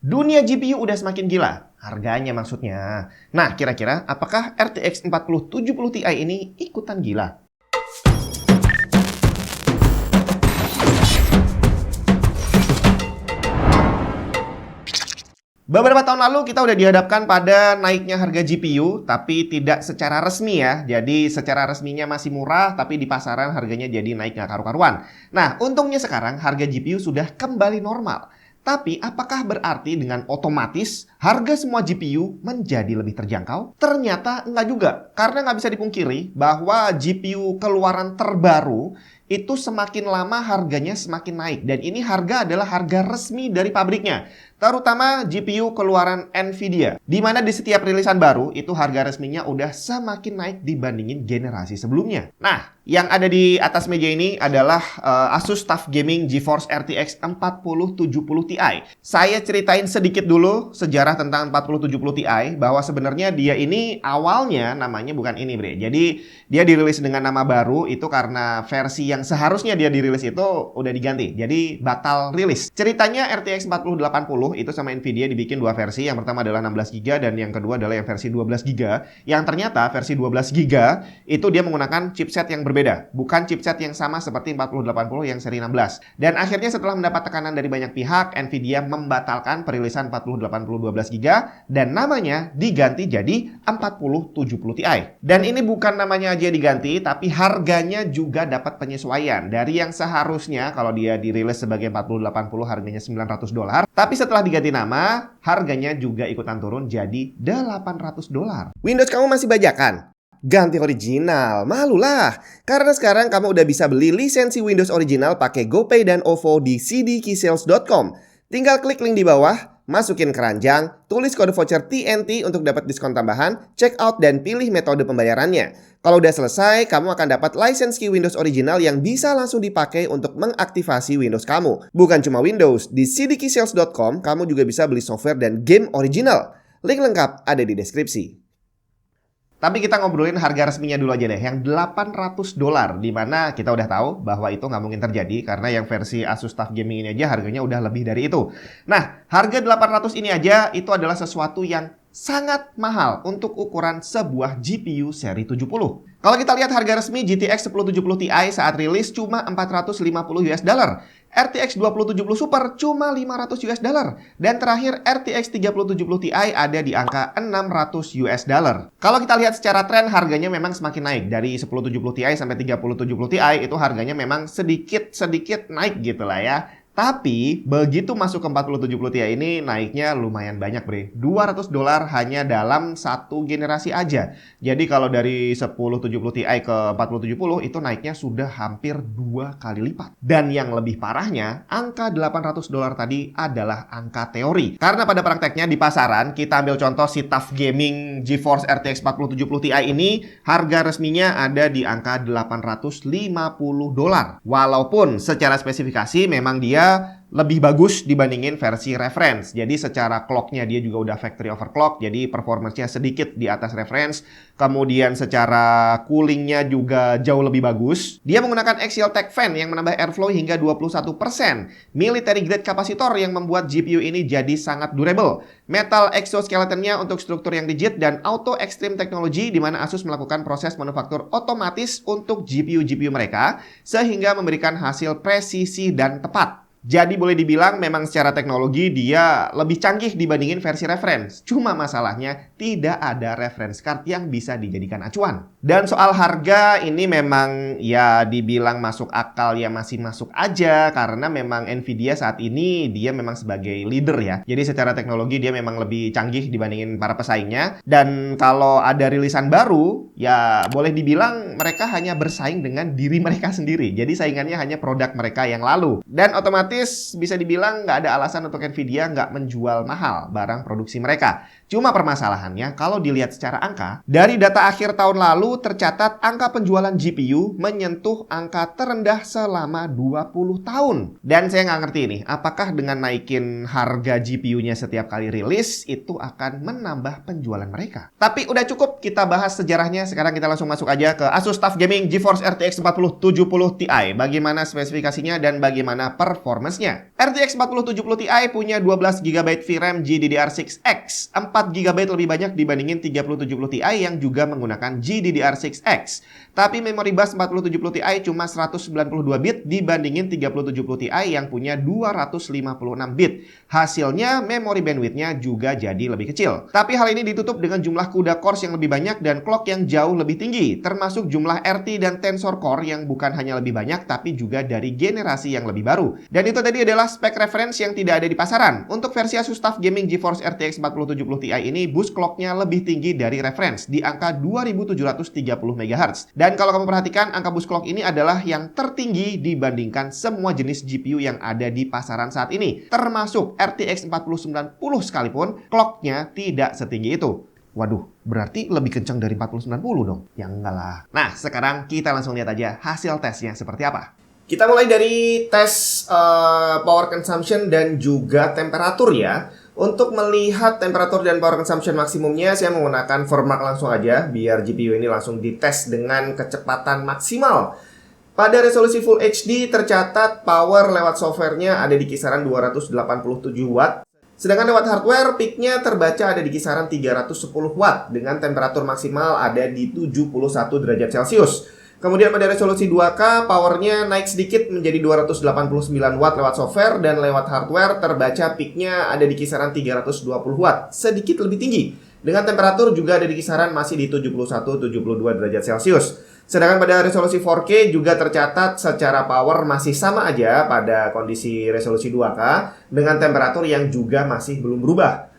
Dunia GPU udah semakin gila, harganya maksudnya. Nah, kira-kira apakah RTX 4070 Ti ini ikutan gila? Beberapa tahun lalu kita udah dihadapkan pada naiknya harga GPU, tapi tidak secara resmi ya. Jadi secara resminya masih murah, tapi di pasaran harganya jadi naik nggak karu-karuan. Nah, untungnya sekarang harga GPU sudah kembali normal. Tapi apakah berarti dengan otomatis harga semua GPU menjadi lebih terjangkau? Ternyata enggak juga, karena nggak bisa dipungkiri bahwa GPU keluaran terbaru itu semakin lama harganya semakin naik. Dan ini harga adalah harga resmi dari pabriknya. Terutama GPU keluaran Nvidia. Di mana di setiap rilisan baru, itu harga resminya udah semakin naik dibandingin generasi sebelumnya. Nah, yang ada di atas meja ini adalah Asus TUF Gaming GeForce RTX 4070 Ti. Saya ceritain sedikit dulu sejarah tentang 4070 Ti, bahwa sebenarnya dia ini awalnya namanya bukan ini, Bre. Jadi, dia dirilis dengan nama baru itu karena versi yang seharusnya dia dirilis itu udah diganti. Jadi batal rilis. Ceritanya RTX 4080 itu sama Nvidia dibikin dua versi. Yang pertama adalah 16GB dan yang kedua adalah yang versi 12GB. Yang ternyata versi 12GB itu dia menggunakan chipset yang berbeda. Bukan chipset yang sama seperti 4080 yang seri 16. Dan akhirnya setelah mendapat tekanan dari banyak pihak, Nvidia membatalkan perilisan 4080 12GB dan namanya diganti jadi 4070 Ti. Dan ini bukan namanya aja diganti, tapi harganya juga dapat penyesuaian. Dari yang seharusnya kalau dia dirilis sebagai 4080 harganya $900, tapi setelah diganti nama, harganya juga ikutan turun jadi $800. Windows kamu masih bajakan? Ganti original, malulah. Karena sekarang kamu udah bisa beli lisensi Windows original pakai GoPay dan OVO di cdkeysales.com. Tinggal klik link di bawah, masukin keranjang, tulis kode voucher TNT untuk dapat diskon tambahan, check out dan pilih metode pembayarannya. Kalau udah selesai, kamu akan dapat license key Windows original yang bisa langsung dipakai untuk mengaktifasi Windows kamu. Bukan cuma Windows, di cdkeysales.com kamu juga bisa beli software dan game original. Link lengkap ada di deskripsi. Tapi kita ngobrolin harga resminya dulu aja deh, yang $800, dimana kita udah tahu bahwa itu nggak mungkin terjadi karena yang versi Asus TUF Gaming ini aja harganya udah lebih dari itu. Nah, harga 800 ini aja itu adalah sesuatu yang sangat mahal untuk ukuran sebuah GPU seri 70. Kalau kita lihat harga resmi GTX 1070 Ti saat rilis cuma $450, RTX 2070 Super cuma $500, dan terakhir RTX 3070 Ti ada di angka $600. Kalau kita lihat secara tren, harganya memang semakin naik. Dari 1070 Ti sampai 3070 Ti itu harganya memang sedikit naik gitu lah ya. Tapi begitu masuk ke 4070 Ti ini naiknya lumayan banyak, Bre. $200 hanya dalam satu generasi aja. Jadi kalau dari 1070 Ti ke 4070 itu naiknya sudah hampir 2 kali lipat. Dan yang lebih parahnya, angka $800 tadi adalah angka teori. Karena pada prakteknya di pasaran, kita ambil contoh si TUF Gaming GeForce RTX 4070 Ti ini, harga resminya ada di angka $850. Walaupun secara spesifikasi memang dia lebih bagus dibandingin versi reference. Jadi secara clocknya dia juga udah factory overclock, jadi performance-nya sedikit di atas reference. Kemudian secara coolingnya juga jauh lebih bagus. Dia menggunakan axial tech fan yang menambah airflow hingga 21%. Military grade kapasitor yang membuat GPU ini jadi sangat durable. Metal exoskeletonnya untuk struktur yang rigid dan auto extreme technology, di mana Asus melakukan proses manufaktur otomatis untuk GPU-GPU mereka sehingga memberikan hasil presisi dan tepat. Jadi boleh dibilang memang secara teknologi dia lebih canggih dibandingin versi reference. Cuma masalahnya tidak ada reference card yang bisa dijadikan acuan. Dan soal harga ini memang ya dibilang masuk akal ya masih masuk aja. Karena memang Nvidia saat ini dia memang sebagai leader ya. Jadi secara teknologi dia memang lebih canggih dibandingin para pesaingnya. Dan kalau ada rilisan baru ya boleh dibilang mereka hanya bersaing dengan diri mereka sendiri. Jadi saingannya hanya produk mereka yang lalu. Dan otomatis bisa dibilang nggak ada alasan untuk Nvidia nggak menjual mahal barang produksi mereka. Cuma permasalahannya kalau dilihat secara angka, dari data akhir tahun lalu lalu tercatat angka penjualan GPU menyentuh angka terendah selama 20 tahun. Dan saya nggak ngerti nih, apakah dengan naikin harga GPU-nya setiap kali rilis, itu akan menambah penjualan mereka. Tapi udah cukup kita bahas sejarahnya, sekarang kita langsung masuk aja ke Asus TUF Gaming GeForce RTX 4070 Ti. Bagaimana spesifikasinya dan bagaimana performance-nya. RTX 4070 Ti punya 12 GB VRAM GDDR6X, 4 GB lebih banyak dibandingin 3070 Ti yang juga menggunakan GDDR6X. Tapi memori bus 4070 Ti cuma 192 bit dibandingin 3070 Ti yang punya 256 bit. Hasilnya memori bandwidth-nya juga jadi lebih kecil. Tapi hal ini ditutup dengan jumlah CUDA cores yang lebih banyak dan clock yang jauh lebih tinggi, termasuk jumlah RT dan Tensor Core yang bukan hanya lebih banyak tapi juga dari generasi yang lebih baru. Dan itu tadi adalah spek reference yang tidak ada di pasaran. Untuk versi Asus TUF Gaming GeForce RTX 4070 Ti ini boost clock-nya lebih tinggi dari reference di angka 2730 MHz. Dan kalau kamu perhatikan, angka boost clock ini adalah yang tertinggi dibandingkan semua jenis GPU yang ada di pasaran saat ini. Termasuk RTX 4090 sekalipun, clock-nya tidak setinggi itu. Waduh, berarti lebih kencang dari 4090 dong? Ya enggak lah. Nah, sekarang kita langsung lihat aja hasil tesnya seperti apa. Kita mulai dari tes power consumption dan juga temperatur ya. Untuk melihat temperatur dan power consumption maksimumnya, saya menggunakan VRMARK langsung aja, biar GPU ini langsung dites dengan kecepatan maksimal. Pada resolusi Full HD tercatat power lewat softwarenya ada di kisaran 287 Watt. Sedangkan lewat hardware, peaknya terbaca ada di kisaran 310 Watt dengan temperatur maksimal ada di 71 derajat Celcius. Kemudian pada resolusi 2K, powernya naik sedikit menjadi 289 Watt lewat software dan lewat hardware terbaca peaknya ada di kisaran 320 Watt, sedikit lebih tinggi. Dengan temperatur juga ada di kisaran masih di 71-72 derajat Celcius. Sedangkan pada resolusi 4K juga tercatat secara power masih sama aja pada kondisi resolusi 2K dengan temperatur yang juga masih belum berubah.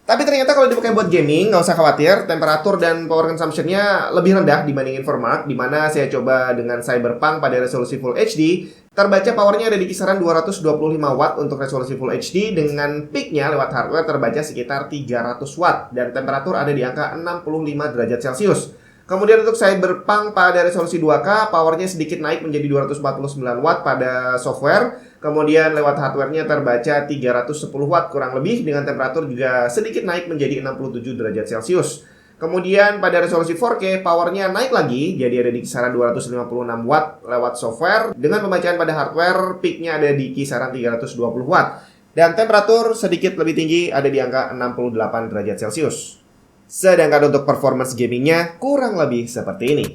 Tapi ternyata kalau dipakai buat gaming, nggak usah khawatir, temperatur dan power consumption-nya lebih rendah dibandingin VRMARK, di mana saya coba dengan Cyberpunk pada resolusi Full HD, terbaca powernya ada di kisaran 225 Watt untuk resolusi Full HD, dengan peaknya lewat hardware terbaca sekitar 300 Watt, dan temperatur ada di angka 65 derajat Celcius. Kemudian untuk Cyberpunk pada resolusi 2K, powernya sedikit naik menjadi 249 Watt pada software. Kemudian lewat hardware-nya terbaca 310 Watt kurang lebih dengan temperatur juga sedikit naik menjadi 67 derajat Celcius. Kemudian pada resolusi 4K, powernya naik lagi, jadi ada di kisaran 256 Watt lewat software. Dengan pembacaan pada hardware, peak-nya ada di kisaran 320 Watt. Dan temperatur sedikit lebih tinggi, ada di angka 68 derajat Celcius. Sedangkan untuk performance gamingnya kurang lebih seperti ini.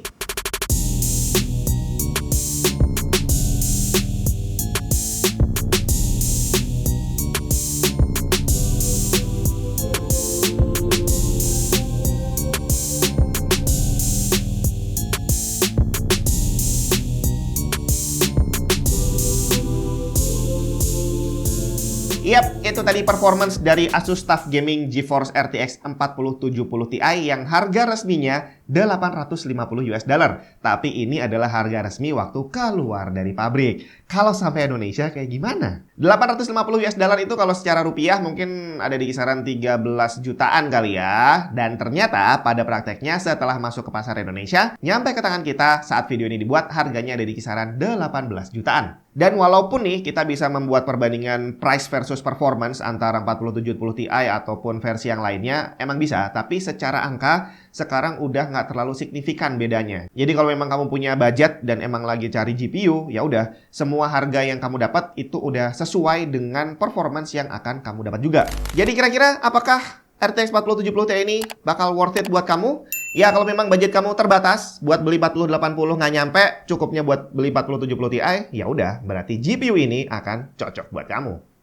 Yap, itu tadi performance dari Asus TUF Gaming GeForce RTX 4070 Ti yang harga resminya $850. Tapi ini adalah harga resmi waktu keluar dari pabrik. Kalau sampai Indonesia kayak gimana? $850 itu kalau secara rupiah mungkin ada di kisaran 13 jutaan kali ya. Dan ternyata pada prakteknya setelah masuk ke pasar Indonesia, nyampe ke tangan kita saat video ini dibuat harganya ada di kisaran 18 jutaan. Dan walaupun nih kita bisa membuat perbandingan price versus performance antara 4070 Ti ataupun versi yang lainnya, emang bisa, tapi secara angka sekarang udah nggak terlalu signifikan bedanya. Jadi kalau memang kamu punya budget dan emang lagi cari GPU, ya udah, semua harga yang kamu dapat itu udah sesuai dengan performance yang akan kamu dapat juga. Jadi kira-kira apakah RTX 4070 Ti ini bakal worth it buat kamu? Ya kalau memang budget kamu terbatas buat beli 4080 nggak nyampe, cukupnya buat beli 4070 Ti, ya udah berarti GPU ini akan cocok buat kamu.